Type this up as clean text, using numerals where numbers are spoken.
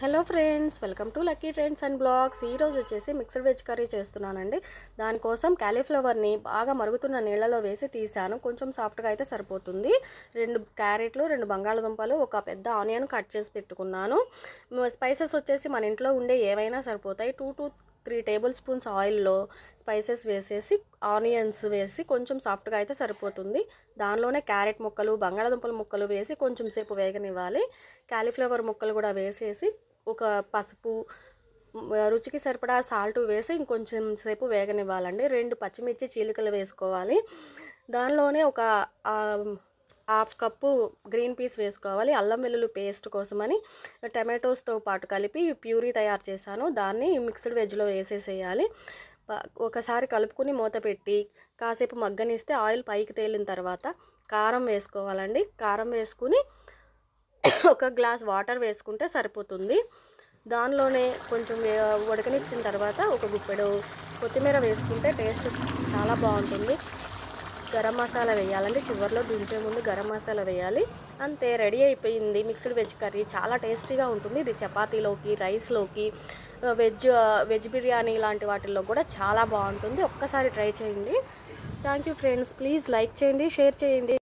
Hello friends, welcome to lucky trends and blogs. ఈరోజు వచ్చేసి mixed veg curry చేస్తున్నానండి. దానికోసం క్యాలీఫ్లవర్ని బాగా మరుగుతున్న నీళ్ళలో వేసి తీసాను. కొంచెం సాఫ్ట్గా అయితే సరిపోతుంది. 2 క్యారెట్లు, 2 బంగాళదుంపలు, ఒక పెద్ద ఆనియన్ కట్ చేసి పెట్టుకున్నాను. స్పైసెస్ వచ్చేసి మన ఇంట్లో ఉండే ఏవైనా సరిపోతాయి. 2 to 3 టేబుల్ స్పూన్స్ ఆయిల్లో స్పైసెస్ వేసేసి ఆనియన్స్ వేసి కొంచెం సాఫ్ట్గా అయితే సరిపోతుంది. దానిలోనే క్యారెట్ ముక్కలు, బంగాళదుంపల ముక్కలు వేసి కొంచెం సేపు వేగనివ్వాలి. క్యాలీఫ్లవర్ ముక్కలు కూడా వేసేసి ఒక పసుపు, రుచికి సరిపడా సాల్ట్ వేసి ఇంకొంచెం సేపు వేగనివ్వాలండి. 2 పచ్చిమిర్చి చీలికలు వేసుకోవాలి. దానిలోనే ఒక హాఫ్ కప్పు గ్రీన్ పీస్ వేసుకోవాలి. అల్లం వెల్లుల్లి పేస్ట్ కోసమని టమాటోస్తో పాటు కలిపి ప్యూరీ తయారు చేశాను. దాన్ని మిక్స్డ్ వెజ్లో వేసేసేయాలి. ఒకసారి కలుపుకుని మూత పెట్టి కాసేపు మగ్గనిస్తే ఆయిల్ పైకి తేలిన తర్వాత కారం వేసుకోవాలండి. కారం వేసుకుని ఒక గ్లాస్ వాటర్ వేసుకుంటే సరిపోతుంది. దానిలోనే కొంచెం ఉడకనిచ్చిన తర్వాత ఒక గుప్పెడు కొత్తిమీర వేసుకుంటే టేస్ట్ చాలా బాగుంటుంది. గరం మసాలా వేయాలండి. చివరిలో దించే ముందు గరం మసాలా వేయాలి. అంతే, రెడీ అయిపోయింది మిక్స్డ్ వెజ్ కర్రీ. చాలా టేస్టీగా ఉంటుంది. ఇది చపాతీలోకి, రైస్లోకి, వెజ్ బిర్యానీ లాంటి వాటిల్లో కూడా చాలా బాగుంటుంది. ఒక్కసారి ట్రై చేయండి. Thank you friends. Please like చేయండి, షేర్ చేయండి.